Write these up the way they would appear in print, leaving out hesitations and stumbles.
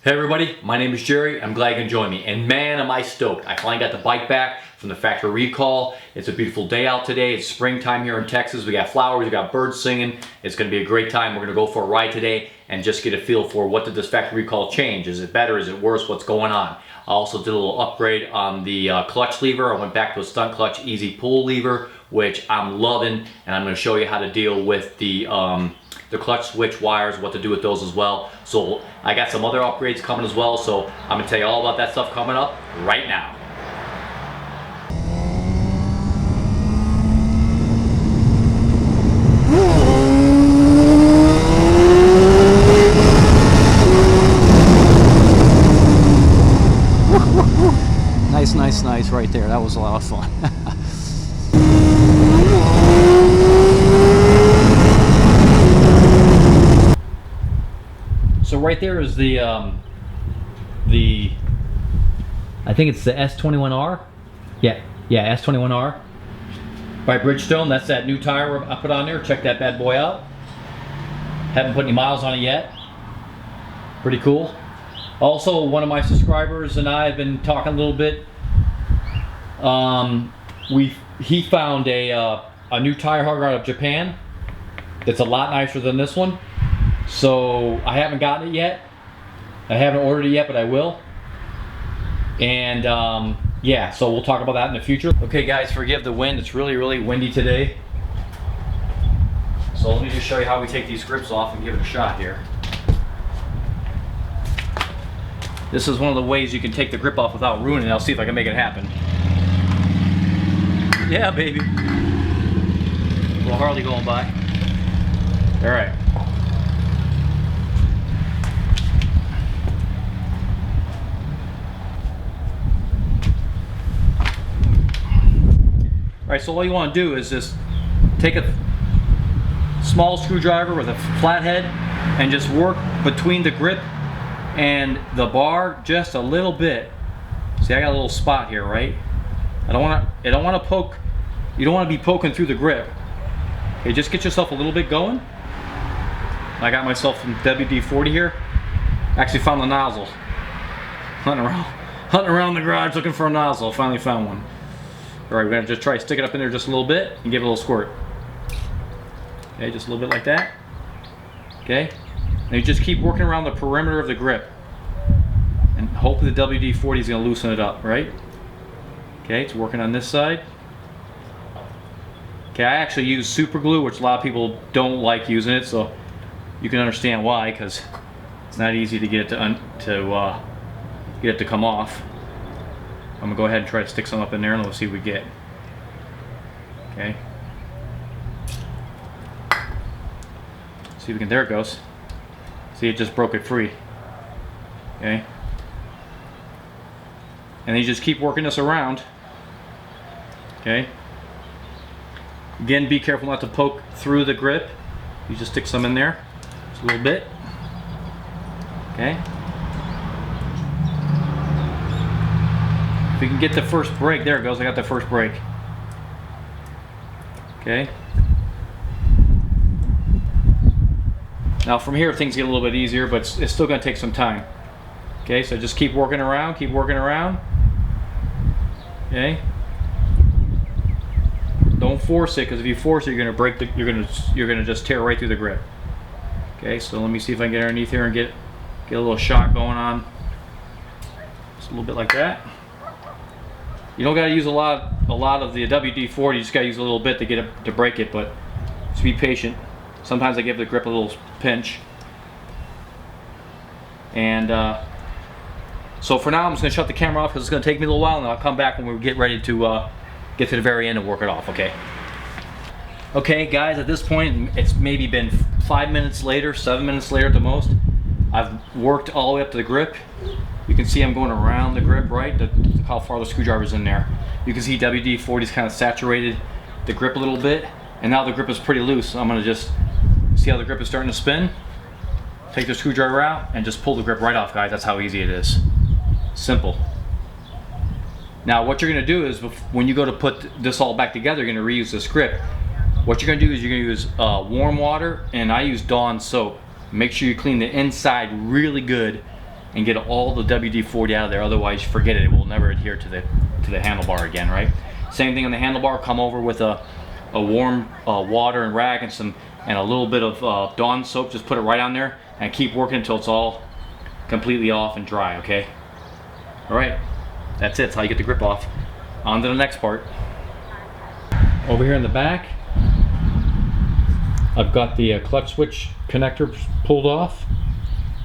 Hey everybody, my name is Jerry. I'm glad you can join me. And man, am I stoked. I finally got the bike back from the factory recall. It's a beautiful day out today. It's springtime here in Texas. We got flowers, we got birds singing. It's gonna be a great time. We're gonna go for a ride today and just get a feel for what did this factory recall change. Is it better, is it worse, what's going on? I also did a little upgrade on the clutch lever. I went back to a stunt clutch easy pull lever, which I'm loving. And I'm gonna show you how to deal with the clutch switch wires, what to do with those as well. So I got some other upgrades coming as well, so I'm gonna tell you all about that stuff coming up right now. Nice right there. That was a lot of fun. So right there is the I think it's the S21R. Yeah, S21R by Bridgestone. That's that new tire I put on there. Check that bad boy out. Haven't put any miles on it yet. Pretty cool. Also, one of my subscribers and I have been talking a little bit. He found a new tire hugger out of Japan that's a lot nicer than this one. So I haven't gotten it yet. I haven't ordered it yet, but I will. And yeah, so we'll talk about that in the future. Okay guys, forgive the wind. It's really windy today. So let me just show you how we take these grips off and give it a shot here. This is one of the ways you can take the grip off without ruining it. I'll see if I can make it happen. Yeah, baby. Little Harley going by. All right. Alright, so all you want to do is just take a small screwdriver with a flathead and just work between the grip and the bar just a little bit. See, I got a little spot here, right? I don't want to poke. You don't want to be poking through the grip. Okay, just get yourself a little bit going. I got myself some WD-40 here. Actually found the nozzle. Hunting around the garage looking for a nozzle. Finally found one. Alright, we're going to just try to stick it up in there just a little bit and give it a little squirt. Okay, just a little bit like that. Okay, and you just keep working around the perimeter of the grip. And hopefully the WD-40 is going to loosen it up, right? Okay, it's working on this side. Okay, I actually use super glue, which a lot of people don't like using it, so you can understand why, because it's not easy to get it to come off. I'm gonna go ahead and try to stick some up in there and we'll see what we get. Okay. See if we can, there it goes. See, it just broke it free. Okay. And then you just keep working this around. Okay. Again, be careful not to poke through the grip. You just stick some in there, just a little bit. Okay. If we can get the first break, there it goes, I got the first break. Okay. Now from here things get a little bit easier, but it's still going to take some time. Okay, so just keep working around, keep working around. Okay. Don't force it, because if you force it, you're going to break the, you're going to just tear right through the grip. Okay, so let me see if I can get underneath here and get a little shock going on. Just a little bit like that. You don't got to use a lot of the WD-40. You just got to use a little bit to get it to break it, but just be patient. Sometimes I give the grip a little pinch. And so for now, I'm just going to shut the camera off because it's going to take me a little while, and I'll come back when we get ready to get to the very end and work it off. Okay. Okay, guys. At this point, it's maybe been 5 minutes later, 7 minutes later at the most. I've worked all the way up to the grip. You can see I'm going around the grip, right? How far the screwdriver's in there. You can see WD-40's kind of saturated the grip a little bit, and now the grip is pretty loose. So I'm gonna just see how the grip is starting to spin. Take the screwdriver out and just pull the grip right off, guys. That's how easy it is. Simple. Now what you're gonna do is when you go to put this all back together, you're gonna reuse this grip. What you're gonna do is you're gonna use warm water, and I use Dawn soap. Make sure you clean the inside really good and get all the WD-40 out of there. Otherwise, forget it. It will never adhere to the handlebar again, right? Same thing on the handlebar. Come over with a warm water and rag and a little bit of Dawn soap. Just put it right on there and keep working until it's all completely off and dry. Okay. All right. That's it. That's how you get the grip off. On to the next part. Over here in the back, I've got the clutch switch connector pulled off.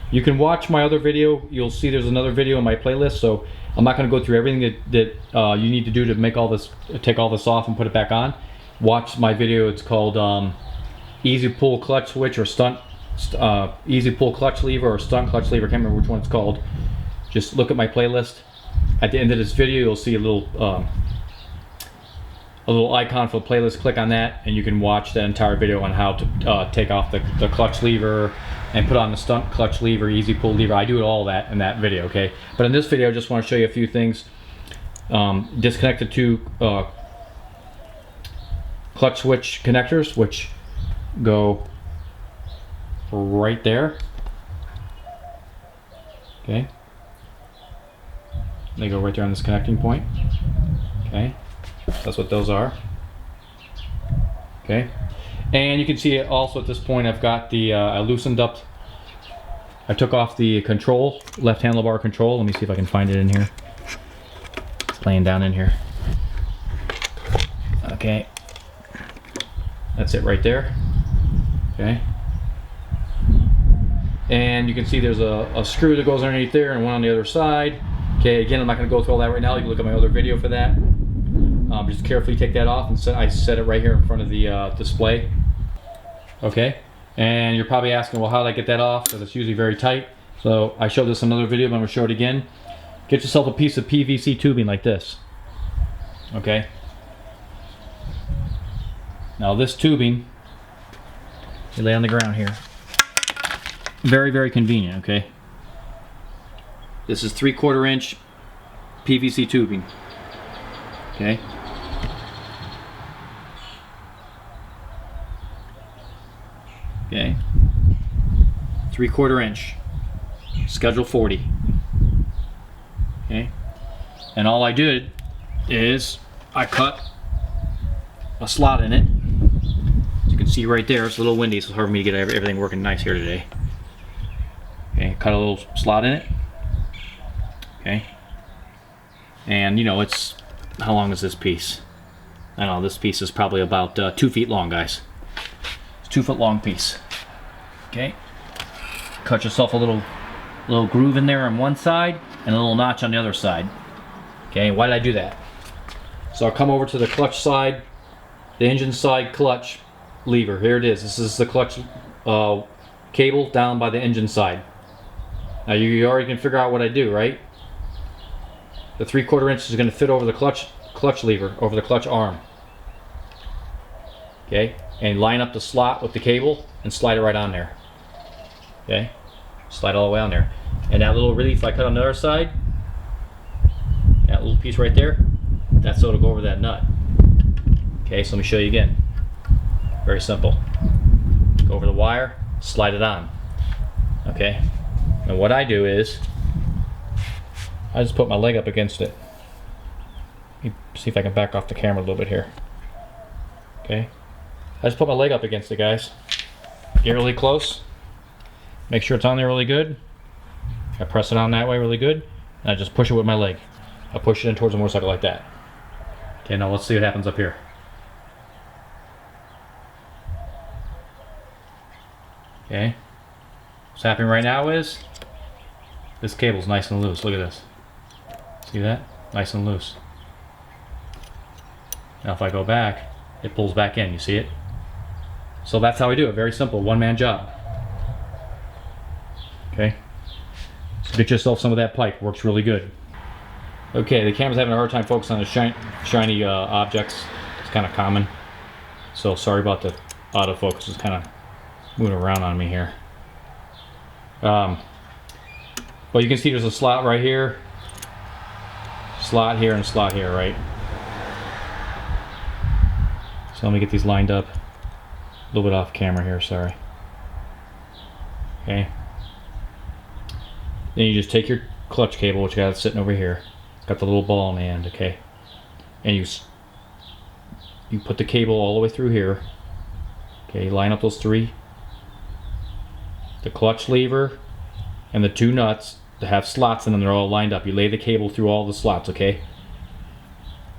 You can watch my other video. You'll see there's another video in my playlist, so I'm not going to go through everything that you need to do to make all this, take all this off and put it back on. Watch my video. It's called Easy Pull Clutch Switch or Stunt, Easy Pull Clutch Lever or Stunt Clutch Lever. I can't remember which one it's called. Just look at my playlist. At the end of this video, you'll see a little icon for the playlist. Click on that and you can watch that entire video on how to take off the clutch lever and put on the stunt clutch lever, easy pull lever. I do all that in that video, okay? But in this video, I just want to show you a few things. Disconnect the two clutch switch connectors, which go right there, okay? They go right there on this connecting point, okay? That's what those are. Okay, and you can see also at this point I've got the I loosened up. I took off the control, left handlebar control. Let me see if I can find it in here. It's laying down in here. Okay, that's it right there. Okay, and you can see there's a screw that goes underneath there and one on the other side. Okay, again, I'm not going to go through all that right now. You can look at my other video for that. Just carefully take that off, and I set it right here in front of the display. Okay, and you're probably asking, well, how did I get that off? Because it's usually very tight. So I showed this in another video, but I'm going to show it again. Get yourself a piece of PVC tubing like this. Okay. Now this tubing, you lay on the ground here. Very, very convenient. Okay. This is 3/4 inch PVC tubing. Okay. Okay. 3/4 inch. Schedule 40. Okay. And all I did is I cut a slot in it. As you can see right there, it's a little windy, so it's hard for me to get everything working nice here today. Okay, cut a little slot in it. Okay. And you know, it's, how long is this piece? I don't know, this piece is probably about 2 feet long, guys. It's a 2 foot long piece. Okay. Cut yourself a little groove in there on one side and a little notch on the other side. Okay, why did I do that? So I'll come over to the clutch side, the engine side clutch lever. Here it is. This is the clutch cable down by the engine side. Now you already can figure out what I do, right? The 3/4 inch is going to fit over the clutch lever, over the clutch arm. Okay, and line up the slot with the cable and slide it right on there. Okay, slide all the way on there. And that little relief I cut on the other side, that little piece right there, that's so it'll go over that nut. Okay, so let me show you again. Very simple. Go over the wire, slide it on. Okay, and what I do is I just put my leg up against it. Let me see if I can back off the camera a little bit here. Okay, I just put my leg up against it, guys. Get really close. Make sure it's on there really good. I press it on that way really good, and I just push it with my leg. I push it in towards the motorcycle like that. Okay, now let's see what happens up here. Okay, what's happening right now is this cable's nice and loose. Look at this. See that? Nice and loose. Now if I go back, it pulls back in. You see it? So that's how we do it. Very simple. One-man job. Okay. So get yourself some of that pipe. Works really good. Okay, the camera's having a hard time focusing on the shiny objects. It's kind of common. So sorry about the autofocus. It's kind of moving around on me here. But you can see there's a slot right here. Slot here and slot here, right? So let me get these lined up. A little bit off camera here, sorry. Okay. Then you just take your clutch cable, which you got sitting over here. It's got the little ball in the end, okay? And you put the cable all the way through here. Okay, line up those three. The clutch lever and the two nuts that have slots in them, they're all lined up. You lay the cable through all the slots, okay?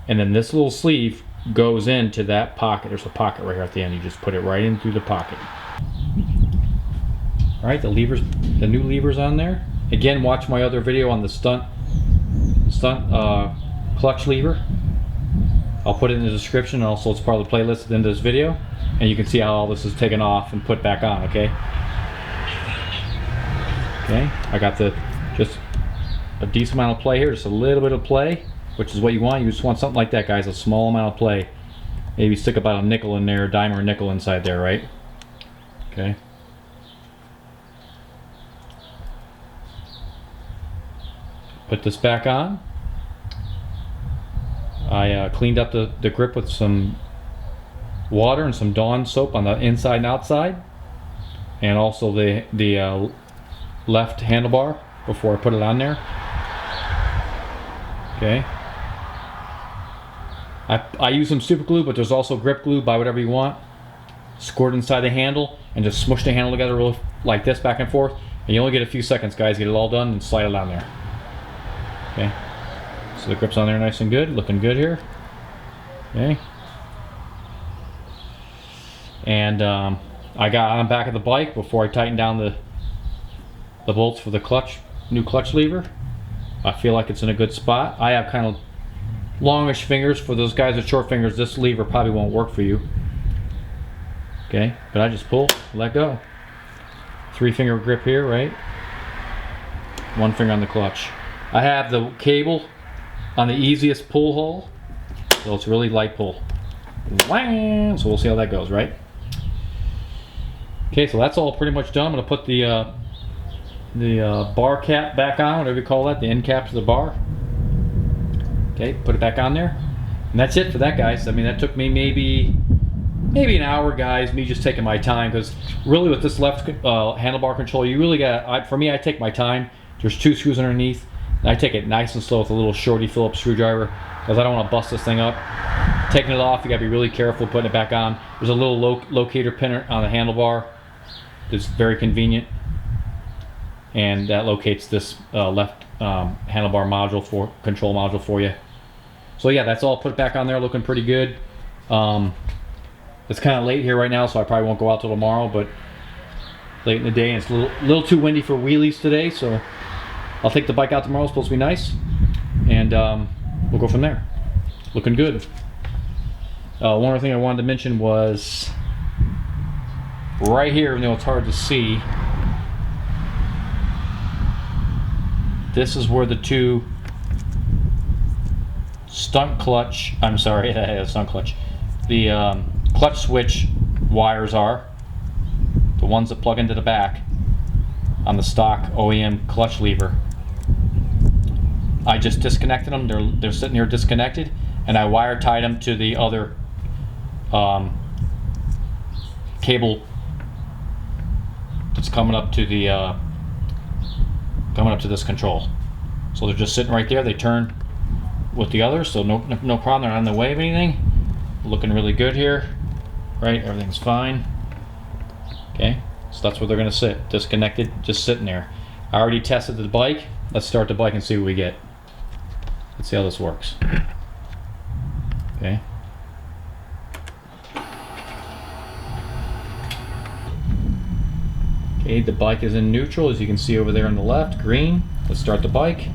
And then this little sleeve goes into that pocket. There's a pocket right here at the end. You just put it right in through the pocket. All right, the new levers on there. Again, watch my other video on the stunt clutch lever. I'll put it in the description. Also, it's part of the playlist at the end of this video, and you can see how all this is taken off and put back on. Okay. Okay. I got just a decent amount of play here, just a little bit of play, which is what you want. You just want something like that, guys. A small amount of play. Maybe stick about a nickel in there, a dime or a nickel inside there, right? Okay. Put this back on. I cleaned up the grip with some water and some Dawn soap on the inside and outside, and also the left handlebar before I put it on there. Okay. I use some super glue, but there's also grip glue. Buy whatever you want. Squirt inside the handle and just smush the handle together real like this, back and forth. And you only get a few seconds, guys. Get it all done and slide it on there. Okay. So the grip's on there nice and good, looking good here. Okay. And I got on the back of the bike before I tightened down the bolts for the new clutch lever. I feel like it's in a good spot. I have kind of longish fingers. For those guys with short fingers, this lever probably won't work for you. Okay, but I just pull, let go. 3-finger grip here, right? 1 finger on the clutch. I have the cable on the easiest pull hole, so it's really light pull. Wham! So we'll see how that goes, right? Okay, so that's all pretty much done. I'm gonna put the bar cap back on, whatever you call that, the end cap to the bar. Okay, put it back on there, and that's it for that, guys. I mean, that took me maybe an hour, guys. Me just taking my time, because really with this left handlebar control, you really got. For me, I take my time. There's 2 screws underneath. And I take it nice and slow with a little shorty Phillips screwdriver, because I don't want to bust this thing up. Taking it off, you got to be really careful putting it back on. There's a little locator pin on the handlebar that's very convenient, and that locates this left handlebar module control module for you. So yeah, that's all put back on there, looking pretty good. It's kind of late here right now, so I probably won't go out till tomorrow, but late in the day, and it's a little too windy for wheelies today, so I'll take the bike out tomorrow. It's supposed to be nice, and we'll go from there. Looking good. One other thing I wanted to mention was right here, even though it's hard to see, this is where the 2 stunt clutch, the clutch switch wires are, the ones that plug into the back on the stock OEM clutch lever. I just disconnected them. They're sitting here disconnected, and I wire tied them to the other cable that's coming up to this control. So they're just sitting right there. They turn with the others, so no problem. They're not in the way of anything. Looking really good here, right? Everything's fine. Okay, so that's where they're gonna sit, disconnected, just sitting there. I already tested the bike. Let's start the bike and see what we get. Let's see how this works. Okay. Okay, the bike is in neutral, as you can see over there on the left, green. Let's start the bike.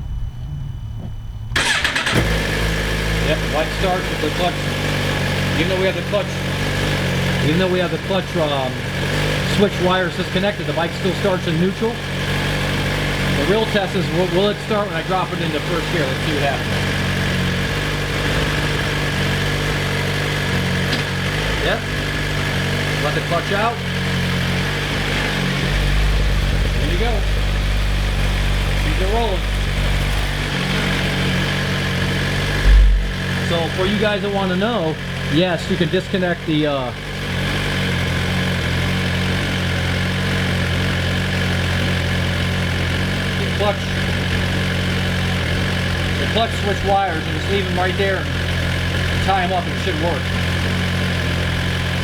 Yep, the bike starts with the clutch. Even though we have the clutch switch wires disconnected, the bike still starts in neutral. The real test is, will it start when I drop it into first gear? Let's see what happens. Yep. Let the clutch out. There you go. These are rolling. So for you guys that want to know, yes, you can disconnect the clutch the clutch switch wires and just leave them right there and tie them up and it should work.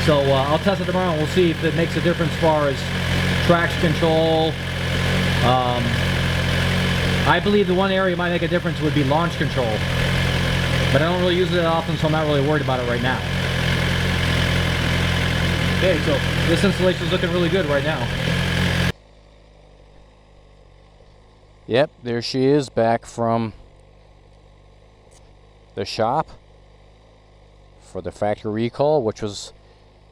So I'll test it tomorrow and we'll see if it makes a difference as far as traction control. I believe the one area that might make a difference would be launch control. But I don't really use it that often, so I'm not really worried about it right now. Okay, so this installation is looking really good right now. Yep, there she is back from the shop for the factory recall, which was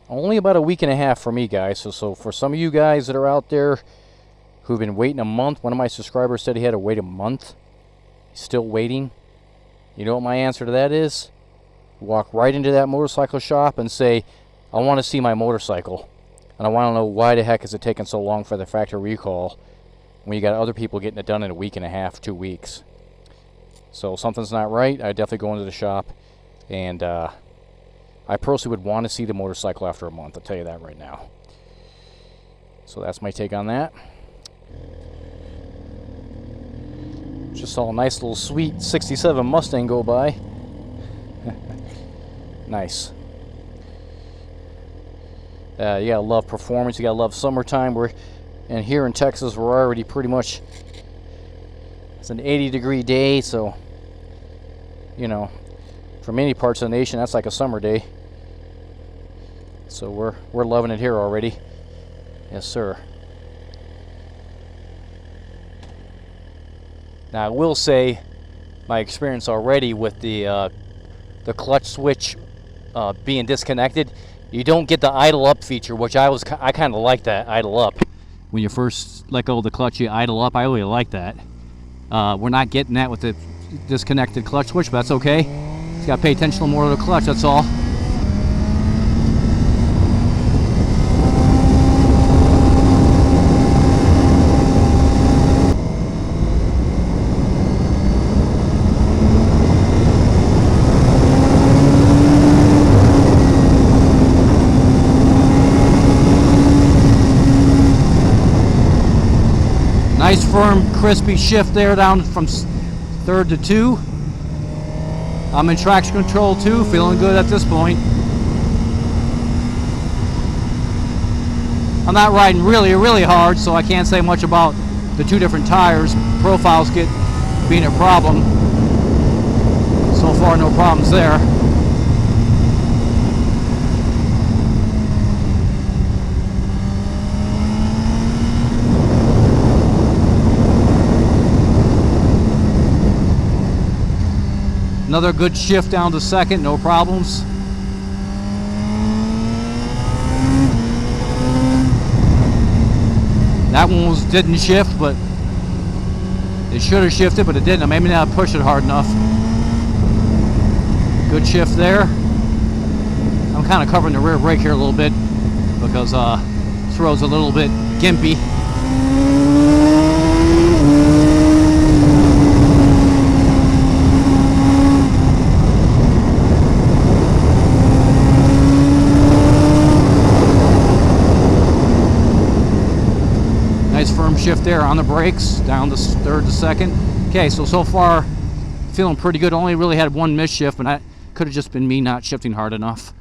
only about a week and a half for me, guys. So for some of you guys that are out there who've been waiting a month, one of my subscribers said he had to wait a month. He's still waiting. You know what my answer to that is? Walk right into that motorcycle shop and say, I want to see my motorcycle. And I want to know why the heck is it taking so long for the factory recall when you got other people getting it done in a week and a half, 2 weeks. So something's not right. I definitely go into the shop, and I personally would want to see the motorcycle after a month. I'll tell you that right now. So that's my take on that. Just saw a nice little sweet 67 Mustang go by. Nice. You gotta love performance. You gotta love summertime. And here in Texas, we're already pretty much, it's an 80-degree day, so you know, for many parts of the nation, that's like a summer day. So we're loving it here already. Yes, sir. Now I will say, my experience already with the clutch switch being disconnected, you don't get the idle up feature, which I kind of like that idle up. When you first let go of the clutch, you idle up. I really like that. We're not getting that with the disconnected clutch switch, but that's okay. Just gotta pay attention more to the clutch, that's all. Nice firm, crispy shift there down from 3rd to 2. I'm in traction control too, feeling good at this point. I'm not riding really hard, so I can't say much about the 2 different tires. Profiles being a problem. So far, no problems there. Another good shift down to 2nd, no problems. That one didn't shift, but it should have shifted, but it didn't. Maybe not push it hard enough. Good shift there. I'm kind of covering the rear brake here a little bit because this road's a little bit gimpy. Firm shift there on the brakes, down to 3rd to 2nd. Okay, so far feeling pretty good. Only really had one miss shift, but that could have just been me not shifting hard enough.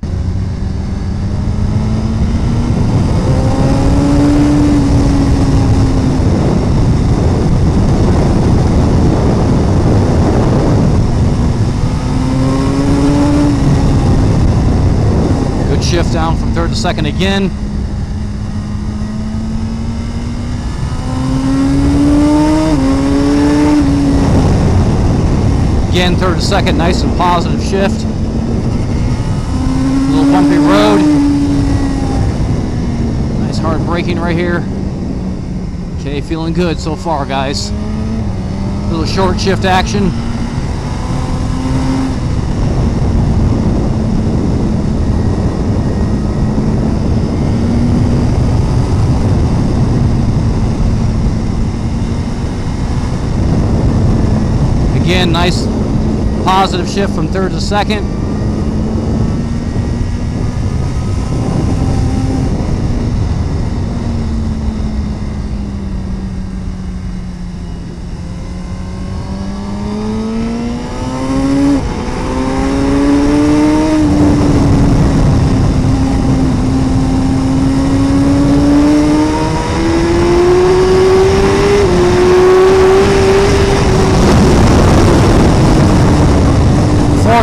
Good shift down from 3rd to 2nd again. Again, 3rd to 2nd, nice and positive shift. A little bumpy road. Nice hard braking right here. Okay, feeling good so far, guys. A little short shift action. Again, nice positive shift from 3rd to 2nd.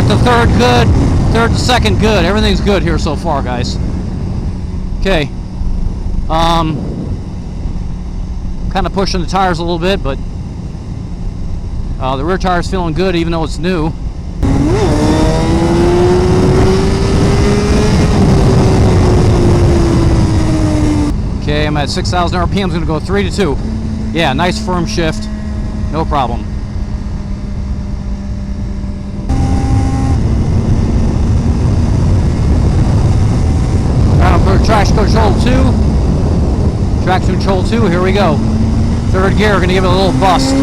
Start to third, good. Third to second, good. Everything's good here so far, guys. Okay. Kind of pushing the tires a little bit, but the rear tire's feeling good even though it's new. Okay, I'm at 6,000 RPM. I'm going to go 3 to 2. Yeah, nice firm shift. No problem. Now for traction control 2. Traction control 2, here we go. Third gear, going to give it a little bust.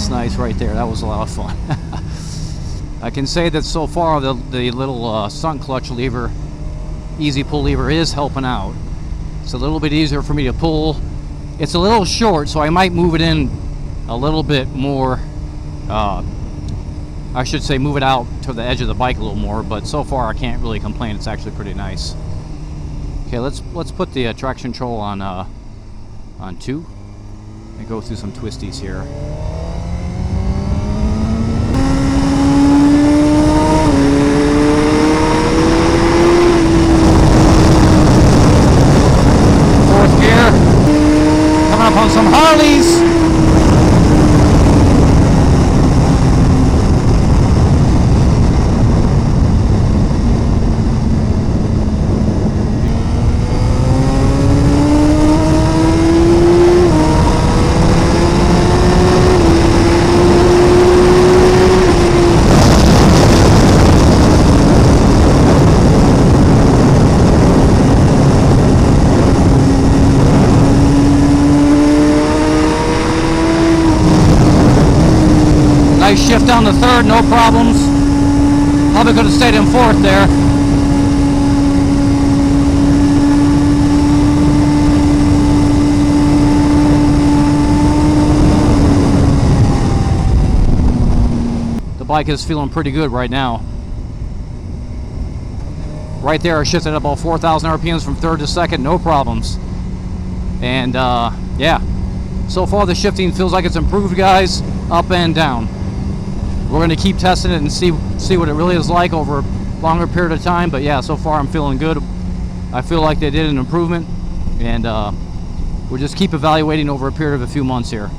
Nice right there. That was a lot of fun. I can say that so far the little sun clutch lever, easy pull lever, is helping out. It's a little bit easier for me to pull. It's a little short, so I might move it in a little bit more. I should say move it out to the edge of the bike a little more, but so far I can't really complain. It's actually pretty nice. Okay, let's put the traction control on 2 and go through some twisties here. On some Harleys. Nice shift down to third, no problems. Probably could have stayed in fourth there. The bike is feeling pretty good right now. Right there, I shifted about 4,000 RPMs from third to second, no problems. And yeah, so far the shifting feels like it's improved, guys, up and down. We're going to keep testing it and see what it really is like over a longer period of time. But yeah, so far I'm feeling good. I feel like they did an improvement, and we'll just keep evaluating over a period of a few months here.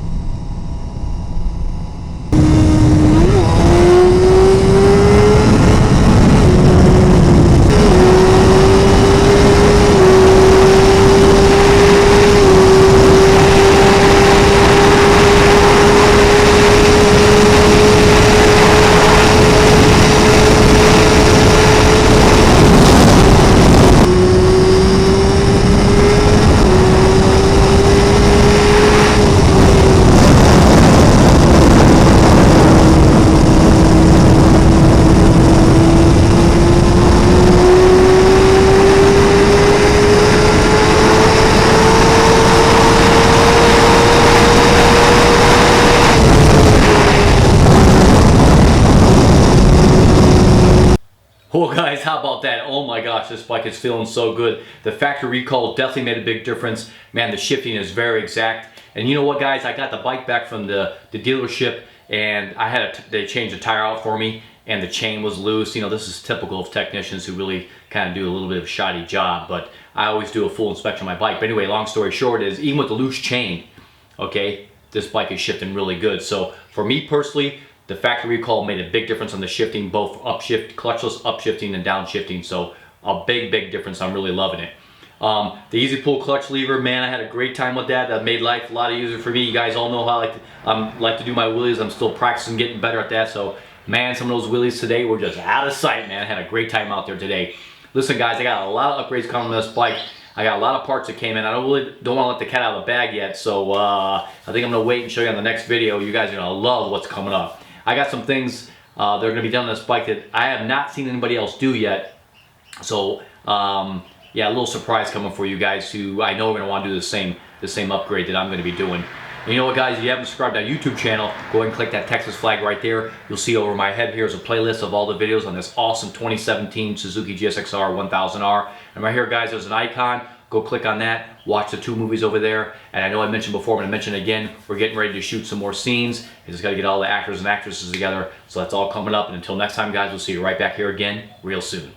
Well guys, how about that? Oh my gosh, this bike is feeling so good. The factory recall definitely made a big difference. Man, the shifting is very exact. And you know what guys, I got the bike back from the dealership, and I had they changed the tire out for me, and the chain was loose. You know, this is typical of technicians who really kind of do a little bit of a shoddy job, but I always do a full inspection of my bike. But anyway, long story short is, even with the loose chain, okay, this bike is shifting really good. So for me personally, the factory recall made a big difference on the shifting, both upshift, clutchless upshifting and downshifting. So a big difference. I'm really loving it. The easy pull clutch lever, man, I had a great time with that. That made life a lot easier for me. You guys all know how I like to do my wheelies. I'm still practicing getting better at that. So man, some of those wheelies today were just out of sight, man. I had a great time out there today. Listen guys, I got a lot of upgrades coming on this bike. I got a lot of parts that came in. I don't want to let the cat out of the bag yet. So I think I'm gonna wait and show you on the next video. You guys are gonna love what's coming up. I got some things They're going to be done on this bike that I have not seen anybody else do yet. So yeah, a little surprise coming for you guys who I know are going to want to do the same upgrade that I'm going to be doing. And you know what, guys, if you haven't subscribed to our YouTube channel, go ahead and click that Texas flag right there. You'll see over my head here is a playlist of all the videos on this awesome 2017 Suzuki GSX-R1000R. And right here, guys, there's an icon. Go click on that, watch the 2 movies over there. And I know I mentioned before, I'm going to mention it again, we're getting ready to shoot some more scenes. We just got to get all the actors and actresses together. So that's all coming up. And until next time, guys, we'll see you right back here again real soon.